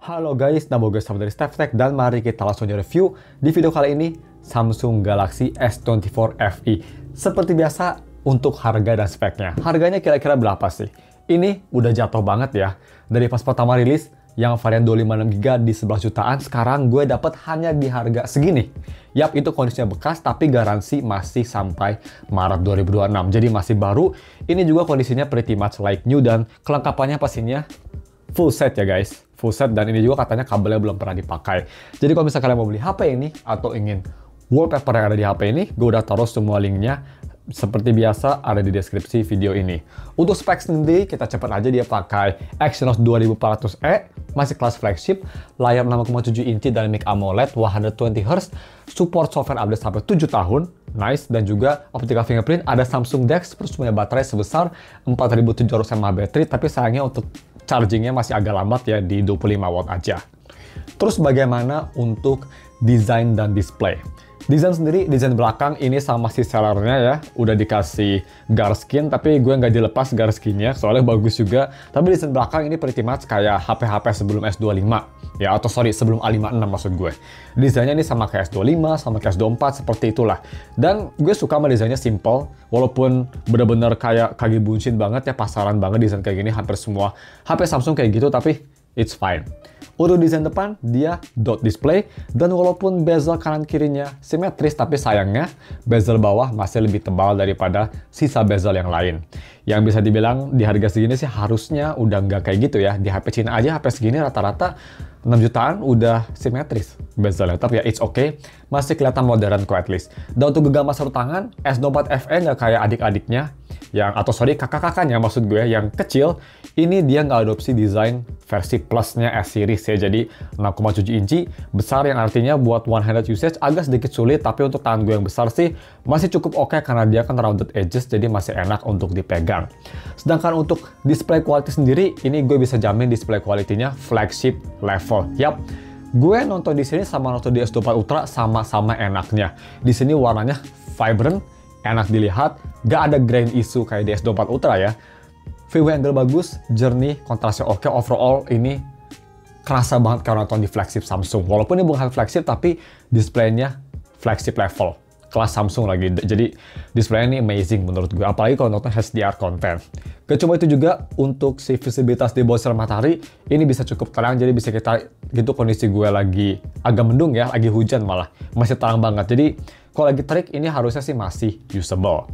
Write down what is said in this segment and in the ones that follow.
Halo guys, nama gue Sam dari StepTech dan mari kita langsung review di video kali ini Samsung Galaxy S24 FE. Seperti biasa untuk harga dan speknya. Harganya kira-kira berapa sih? Ini udah jatuh banget ya. Dari pas pertama rilis yang varian 256GB di 11 jutaan, sekarang gue dapat hanya di harga segini. Yap, itu kondisinya bekas tapi garansi masih sampai Maret 2026. Jadi masih baru. Ini juga kondisinya pretty much like new dan kelengkapannya pastinya full set ya guys, full set, dan ini juga katanya kabelnya belum pernah dipakai. Jadi kalau misalnya kalian mau beli HP ini atau ingin wallpaper yang ada di HP ini, gue udah taruh semua linknya seperti biasa ada di deskripsi video ini. Untuk spek sendiri kita cepet aja, dia pakai Exynos 2400E, masih kelas flagship, layar 6,7 inci Dynamic AMOLED 120Hz, support software update sampai 7 tahun, nice, dan juga optical fingerprint, ada Samsung DeX, terus punya baterai sebesar 4700 mAh baterai, tapi sayangnya untuk chargingnya masih agak lambat ya, di 25 watt aja. Terus bagaimana untuk desain dan display? Desain sendiri, desain belakang ini sama si sellernya ya, udah dikasih Guardskin, tapi gue nggak dilepas Guardskinnya, soalnya bagus juga. Tapi desain belakang ini pretty much kayak HP-HP sebelum S25, ya, atau sorry, sebelum A56 maksud gue. Desainnya ini sama kayak S25, sama kayak S24, seperti itulah. Dan gue suka sama desainnya simple, walaupun bener-bener kayak kaki buncit banget ya, pasaran banget desain kayak gini, hampir semua HP Samsung kayak gitu, tapi it's fine. Untuk desain depan, dia dot display, dan walaupun bezel kanan kirinya simetris, tapi sayangnya bezel bawah masih lebih tebal daripada sisa bezel yang lain. Yang bisa dibilang di harga segini sih harusnya udah nggak kayak gitu ya. Di HP Cina aja HP segini rata-rata 6 jutaan udah simetris bezelnya, tapi ya it's okay, masih kelihatan modern kok at least. Dan untuk genggam satu tangan, S24 FE nggak kayak adik-adiknya, kakak-kakaknya maksud gue, yang kecil, ini dia nggak adopsi desain versi plusnya S series ya, jadi 6,7 inci, besar, yang artinya buat one-handed usage agak sedikit sulit, tapi untuk tangan gue yang besar sih masih cukup oke karena dia kan rounded edges, jadi masih enak untuk dipegang. Sedangkan untuk display quality sendiri, ini gue bisa jamin display quality-nya flagship level. Yap, gue nonton di sini sama nonton di S24 Ultra sama-sama enaknya. Di sini warnanya vibrant, enak dilihat, gak ada grain issue kayak di S24 Ultra ya. View angle bagus, jernih, kontrasnya oke, overall ini kerasa banget kalau nonton di flagship Samsung. Walaupun ini bukan flagship, tapi displaynya flagship level, kelas Samsung lagi. Jadi displaynya ini amazing menurut gue, apalagi kalau nonton HDR content. Gak cuma itu juga, untuk si visibilitas di bawah sinar matahari, ini bisa cukup terang, jadi bisa kita, gitu kondisi gue lagi agak mendung ya, lagi hujan malah, masih terang banget. Jadi kalau lagi terik, ini harusnya sih masih usable.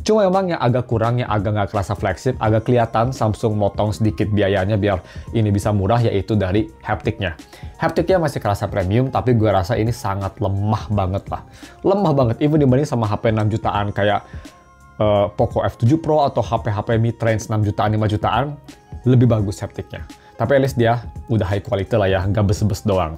Cuma memang yang agak kurang, yang agak nggak kerasa flagship, agak kelihatan Samsung motong sedikit biayanya biar ini bisa murah, yaitu dari haptiknya. Haptiknya masih kerasa premium, tapi gue rasa ini sangat lemah banget lah. Lemah banget, even dibanding sama HP 6 jutaan kayak Poco F7 Pro atau HP-HP mid-range 6 jutaan, 5 jutaan, lebih bagus haptiknya. Tapi at least dia udah high quality lah ya, nggak bes-bes doang.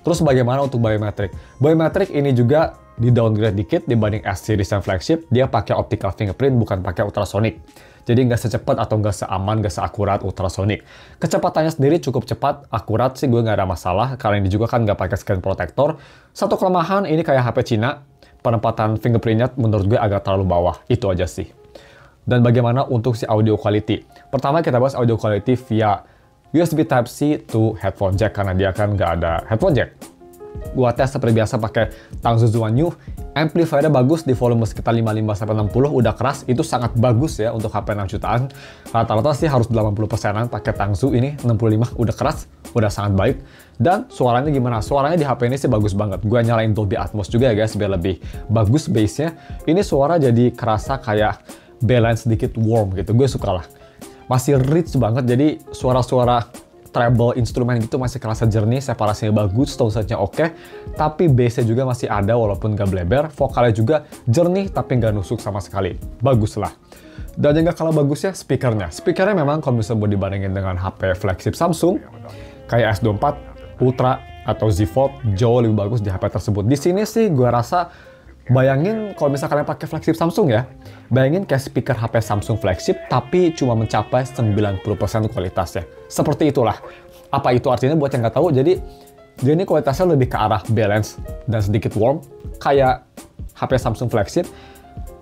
Terus bagaimana untuk biometric? Biometric ini juga di downgrade dikit dibanding S series yang flagship, dia pakai optical fingerprint, bukan pakai ultrasonic. Jadi nggak secepat atau nggak seaman, nggak seakurat ultrasonic. Kecepatannya sendiri cukup cepat, akurat sih gue nggak ada masalah, karena ini juga kan nggak pakai screen protector. Satu kelemahan, ini kayak HP Cina, penempatan fingerprintnya menurut gue agak terlalu bawah, itu aja sih. Dan bagaimana untuk si audio quality? Pertama kita bahas audio quality via USB Type-C to headphone jack, karena dia kan nggak ada headphone jack. Gua tes seperti biasa pakai Tangzu One New, amplifiernya bagus di volume sekitar 55-60, udah keras, itu sangat bagus ya untuk HP 6 jutaan. Rata-rata sih harus 80%-an pakai Tangzu, ini 65 udah keras, udah sangat baik. Dan suaranya gimana? Suaranya di HP ini sih bagus banget. Gua nyalain Dolby Atmos juga ya guys, biar lebih bagus bass-nya. Ini suara jadi kerasa kayak balance sedikit warm gitu, gue suka lah. Masih rich banget, jadi suara-suara treble instrumen gitu masih kerasa jernih, separasinya bagus, tone setnya oke, tapi bass-nya juga masih ada walaupun nggak bleber, vokalnya juga jernih tapi nggak nusuk sama sekali, bagus lah. Dan yang nggak kalah bagusnya speakernya. Speakernya memang kalau misalnya mau dibandingin dengan HP flagship Samsung, kayak S24 Ultra atau Z Fold, jauh lebih bagus di HP tersebut. Di sini sih gue rasa, bayangin kalau misalnya kalian pakai flagship Samsung ya, bayangin kayak speaker HP Samsung flagship tapi cuma mencapai 90% kualitasnya. Seperti itulah. Apa itu artinya buat yang nggak tahu? Jadi dia ini kualitasnya lebih ke arah balance dan sedikit warm, kayak HP Samsung flagship.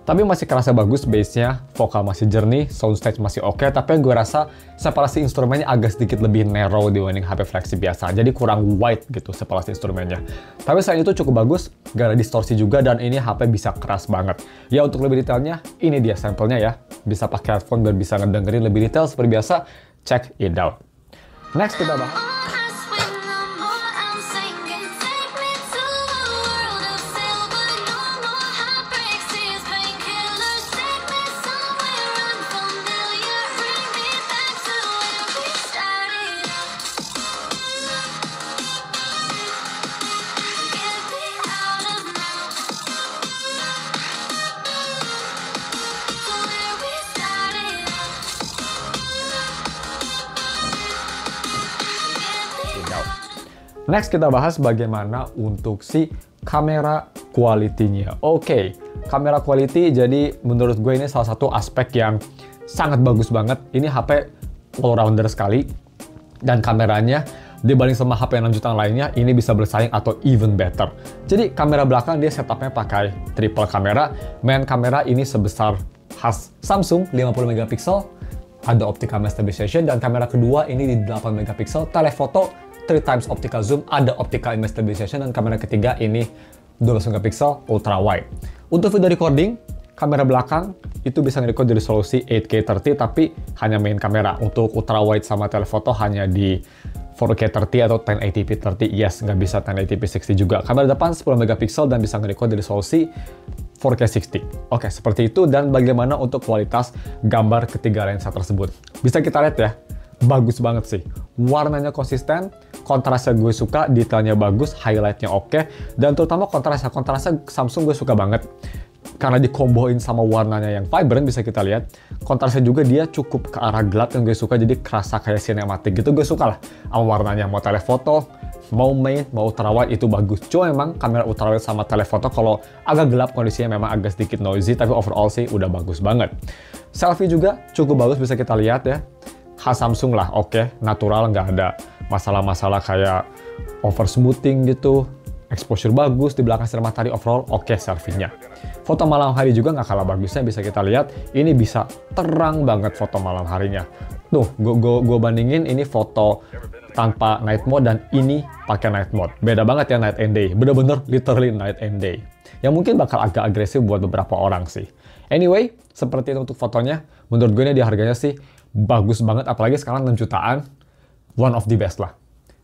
Tapi masih kerasa bagus bass-nya, vokal masih jernih, soundstage masih oke, tapi gue rasa separasi instrumennya agak sedikit lebih narrow dibanding HP flagship biasa, jadi kurang wide gitu separasi instrumennya. Tapi selain itu cukup bagus, gak ada distorsi juga, dan ini HP bisa keras banget. Ya untuk lebih detailnya, ini dia sampelnya ya. Bisa pakai headphone dan bisa ngedengerin lebih detail seperti biasa, check it out. Next kita bahas. Next kita bahas bagaimana untuk si kamera quality-nya. Oke, kamera quality jadi menurut gue ini salah satu aspek yang sangat bagus banget. Ini HP all-rounder sekali, dan kameranya dibanding sama HP 6 jutaan lainnya, ini bisa bersaing atau even better. Jadi kamera belakang dia setupnya pakai triple kamera. Main kamera ini sebesar khas Samsung 50 megapiksel, ada optical image stabilization, dan kamera kedua ini di 8 megapiksel, telefoto 3 times optical zoom, ada optical image stabilization, dan kamera ketiga ini 12 megapiksel ultra wide. Untuk video recording, kamera belakang itu bisa nge-record di resolusi 8K 30, tapi hanya main kamera. Untuk ultra wide sama telefoto hanya di 4K 30 atau 1080p 30, yes, nggak bisa 1080p 60 juga. Kamera depan 10 megapiksel dan bisa nge-record di resolusi 4K 60. Oke, seperti itu. Dan bagaimana untuk kualitas gambar ketiga lensa tersebut? Bisa kita lihat ya, bagus banget sih. Warnanya konsisten, kontrasnya gue suka, detailnya bagus, highlightnya oke, dan terutama kontrasnya Samsung gue suka banget. Karena dikomboin sama warnanya yang vibrant, bisa kita lihat. Kontrasnya juga dia cukup ke arah gelap yang gue suka, jadi kerasa kayak sinematik gitu. Gue suka lah sama warnanya, mau telefoto, mau main, mau ultrawide itu bagus. Cuma memang kamera ultrawide sama telefoto kalau agak gelap kondisinya memang agak sedikit noisy, tapi overall sih udah bagus banget. Selfie juga cukup bagus, bisa kita lihat ya. Khas Samsung lah, oke, natural, nggak ada masalah-masalah kayak over smoothing gitu, exposure bagus, di belakang sinar matahari, overall oke selfie-nya. Foto malam hari juga nggak kalah bagusnya, bisa kita lihat, ini bisa terang banget foto malam harinya. Tuh, gue bandingin ini foto tanpa night mode dan ini pakai night mode. Beda banget ya night and day, bener-bener literally night and day. Yang mungkin bakal agak agresif buat beberapa orang sih. Anyway, seperti itu untuk fotonya, menurut gue ini di harganya sih bagus banget, apalagi sekarang 6 jutaan, one of the best lah.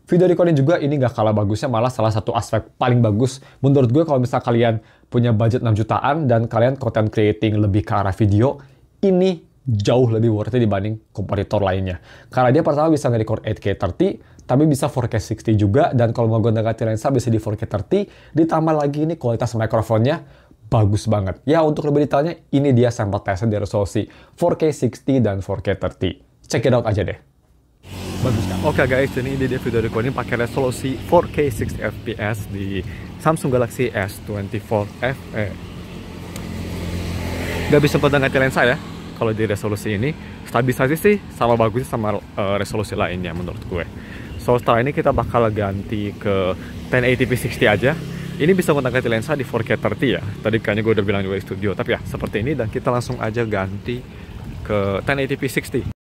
Video recording juga ini nggak kalah bagusnya, malah salah satu aspek paling bagus menurut gue kalau misal kalian punya budget 6 jutaan dan kalian content creating lebih ke arah video, ini jauh lebih worth it dibanding kompetitor lainnya. Karena dia pertama bisa nge-record 8K 30, tapi bisa 4K 60 juga, dan kalau mau ganti lensa bisa di 4K 30, ditambah lagi ini kualitas mikrofonnya bagus banget. Ya, untuk lebih detailnya, ini dia sampel tesnya di resolusi 4K 60 dan 4K 30. Check it out aja deh. Bagus kan? Oke guys, ini dia video recording pakai resolusi 4K 60 fps di Samsung Galaxy S24 FE. Gak bisa ganti lensa ya, kalau di resolusi ini. Stabilisasi sih sama bagusnya sama resolusi lainnya menurut gue. So, setelah ini kita bakal ganti ke 1080p 60 aja. Ini bisa ganti lensa di 4K 30 ya. Tadi kayaknya gue udah bilang juga di studio, tapi ya seperti ini, dan kita langsung aja ganti ke 1080p 60.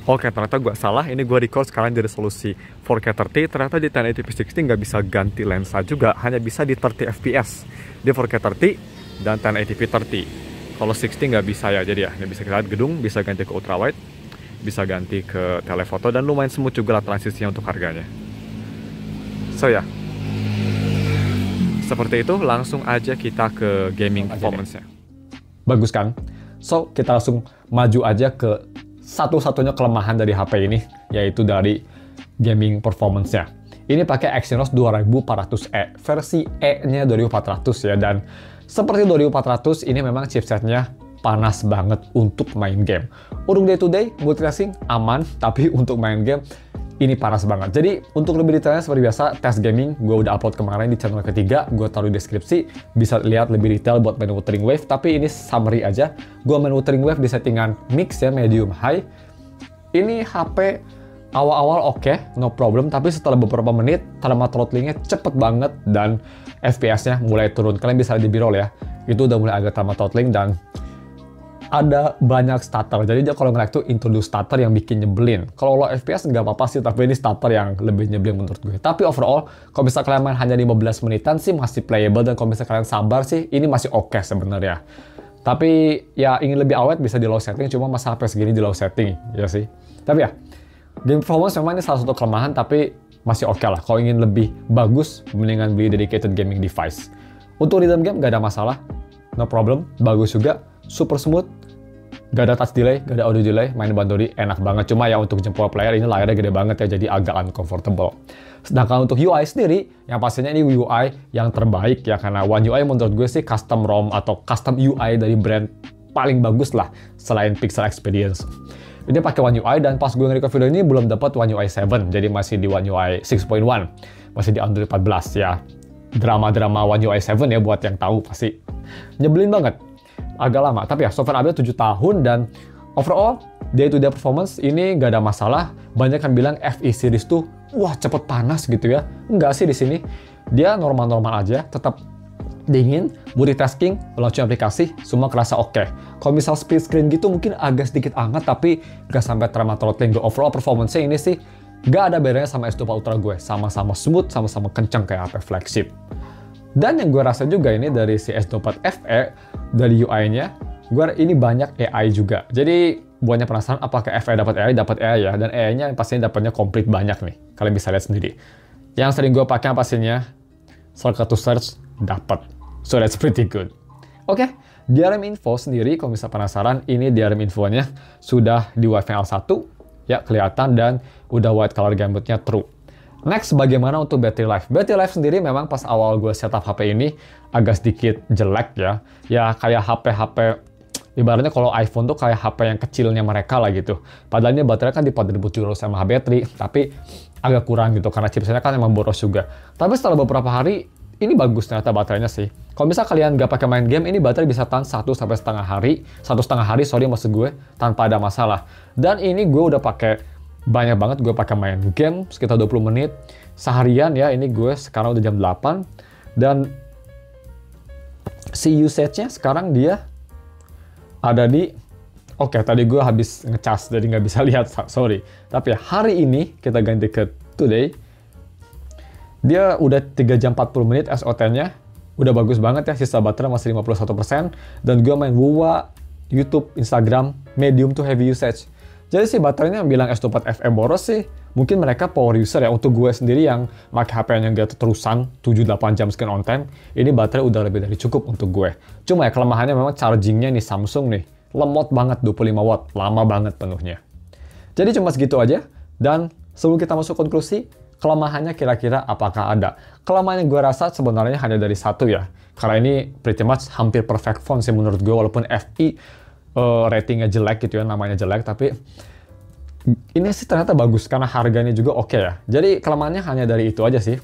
Oke, ternyata gue salah. Ini gue record sekarang di resolusi 4K 30. Ternyata di 1080p 60 nggak bisa ganti lensa juga, hanya bisa di 30 fps di 4K 30 dan 1080p 30. Kalau 60 nggak bisa ya. Jadi ya, ini bisa kita lihat gedung, bisa ganti ke ultrawide, bisa ganti ke telefoto, dan lumayan smooth juga lah transisinya untuk harganya. So ya, seperti itu. Langsung aja kita ke gaming performance-nya. Bagus kan? So, kita langsung maju aja ke satu-satunya kelemahan dari HP ini, yaitu dari gaming performance-nya. Ini pakai Exynos 2400E, versi E-nya 2400 ya, dan seperti 2400 ini memang chipsetnya panas banget untuk main game. Untuk day to day, multitasking aman, tapi untuk main game ini panas banget. Jadi untuk lebih detailnya seperti biasa, tes gaming gue udah upload kemarin di channel ketiga, gue taruh di deskripsi, bisa lihat lebih detail buat main Wuthering Wave, tapi ini summary aja. Gue main Wuthering Wave di settingan mix ya, medium high. Ini HP Awal-awal oke, no problem, tapi setelah beberapa menit, terma throttlingnya cepet banget dan FPS-nya mulai turun. Kalian bisa lihat di B-roll ya, itu udah mulai agak terma throttling dan ada banyak stutter. Jadi dia kalau nge-lag tuh introduce stutter yang bikin nyebelin. Kalau low FPS nggak apa-apa sih, tapi ini stutter yang lebih nyebelin menurut gue. Tapi overall, kalau bisa kalian main hanya 15 menitan sih masih playable, dan kalau bisa kalian sabar sih, ini masih oke sebenarnya. Tapi ya ingin lebih awet bisa di low setting, cuma masa HP segini di low setting, ya sih. Tapi ya, game performance memang ini salah satu kelemahan, tapi masih oke lah. Kalau ingin lebih bagus, mendingan beli dedicated gaming device. Untuk rhythm game nggak ada masalah, no problem, bagus juga, super smooth, gak ada touch delay, gak ada audio delay, main Bandori enak banget. Cuma ya untuk jempol player ini layarnya gede banget ya, jadi agak uncomfortable. Sedangkan untuk UI sendiri, yang pastinya ini UI yang terbaik ya, karena One UI menurut gue sih custom ROM atau custom UI dari brand paling bagus lah selain Pixel Experience. Ini pakai One UI, dan pas gue nge-record video ini belum dapat One UI 7, jadi masih di One UI 6.1, masih di Android 14 ya. Drama-drama One UI 7 ya, buat yang tahu pasti nyebelin banget. Agak lama, tapi ya software update 7 tahun, dan overall day-to-day performance ini gak ada masalah. Banyak yang bilang FE series tuh wah cepet panas gitu ya. Enggak sih, di sini dia normal-normal aja, tetap dingin, multitasking, launching aplikasi, semua kerasa oke. Kalau misal split screen gitu mungkin agak sedikit hangat, tapi gak sampai terma throttling. Overall performance-nya ini sih gak ada bedanya sama S24 Ultra gue, sama-sama smooth, sama-sama kenceng kayak HP flagship. Dan yang gue rasa juga ini dari si S24 FE, dari UI-nya, ini banyak AI juga. Jadi buatnya penasaran apakah FE dapat AI ya, dan AI-nya pastinya dapatnya komplit banyak nih. Kalian bisa lihat sendiri. Yang sering gue pakai pastinya shortcut to search dapat. So that's pretty good. Oke, DRM info sendiri kalau bisa penasaran, ini DRM infonya sudah di Wi-Fi L1 ya, kelihatan, dan udah white color gamutnya true. Next, bagaimana untuk battery life? Battery life sendiri memang pas awal gue setup HP ini agak sedikit jelek ya. Ya kayak HP-HP, ibaratnya kalau iPhone tuh kayak HP yang kecilnya mereka lah gitu. Padahal ini baterai kan di 4700 mAh battery, tapi agak kurang gitu karena chipsetnya kan emang boros juga. Tapi setelah beberapa hari, ini bagus ternyata baterainya sih. Kalau misal kalian nggak pakai main game, ini baterai bisa tahan 1,5 hari, maksud gue, tanpa ada masalah. Dan ini gue udah pakai banyak banget, gue pakai main game sekitar 20 menit seharian ya. Ini gue sekarang udah jam 8, dan si usage-nya sekarang dia ada di tadi gue habis ngecas jadi nggak bisa lihat, sorry. Tapi hari ini kita ganti ke today, dia udah 3 jam 40 menit SOT-nya, udah bagus banget ya. Sisa baterai masih 51%, dan gue main WoWa, YouTube, Instagram, medium to heavy usage. Jadi sih baterainya yang bilang S24 FE boros sih, mungkin mereka power user ya. Untuk gue sendiri yang pakai HP yang gak terusan 7-8 jam scan on time, ini baterai udah lebih dari cukup untuk gue. Cuma ya kelemahannya memang chargingnya nih Samsung nih, lemot banget 25 watt, lama banget penuhnya. Jadi cuma segitu aja, dan sebelum kita masuk konklusi, kelemahannya kira-kira apakah ada? Kelemahan yang gue rasa sebenarnya hanya dari satu ya, karena ini pretty much hampir perfect phone sih menurut gue, walaupun FE ratingnya jelek gitu ya, namanya jelek, tapi ini sih ternyata bagus karena harganya juga oke ya. Jadi kelemahannya hanya dari itu aja sih.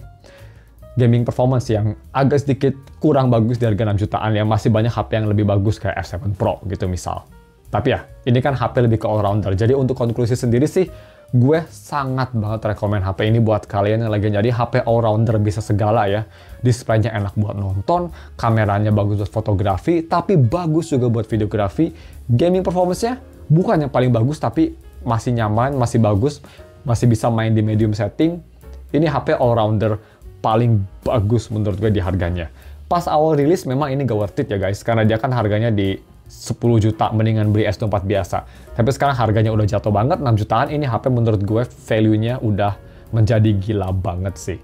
Gaming performance yang agak sedikit kurang bagus di harga 6 jutaan ya. Masih banyak HP yang lebih bagus kayak S7 Pro gitu misal. Tapi ya, ini kan HP lebih ke all-rounder. Jadi untuk konklusi sendiri sih, gue sangat banget rekomen HP ini buat kalian yang lagi jadi HP all-rounder, bisa segala ya. Displaynya enak buat nonton, kameranya bagus buat fotografi, tapi bagus juga buat videografi. Gaming performance-nya bukan yang paling bagus, tapi masih nyaman, masih bagus, masih bisa main di medium setting. Ini HP all-rounder paling bagus menurut gue di harganya. Pas awal rilis memang ini gak worth it ya guys, karena dia kan harganya di 10 juta, mendingan beli S24 biasa. Tapi sekarang harganya udah jatuh banget, 6 jutaan, ini HP menurut gue value-nya udah menjadi gila banget sih.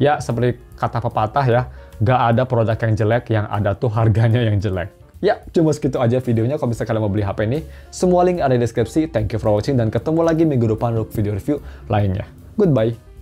Ya, seperti kata pepatah ya, gak ada produk yang jelek, yang ada tuh harganya yang jelek. Ya, cuma segitu aja videonya. Kalau misalnya kalian mau beli HP ini, semua link ada di deskripsi. Thank you for watching, dan ketemu lagi minggu depan untuk video review lainnya. Goodbye!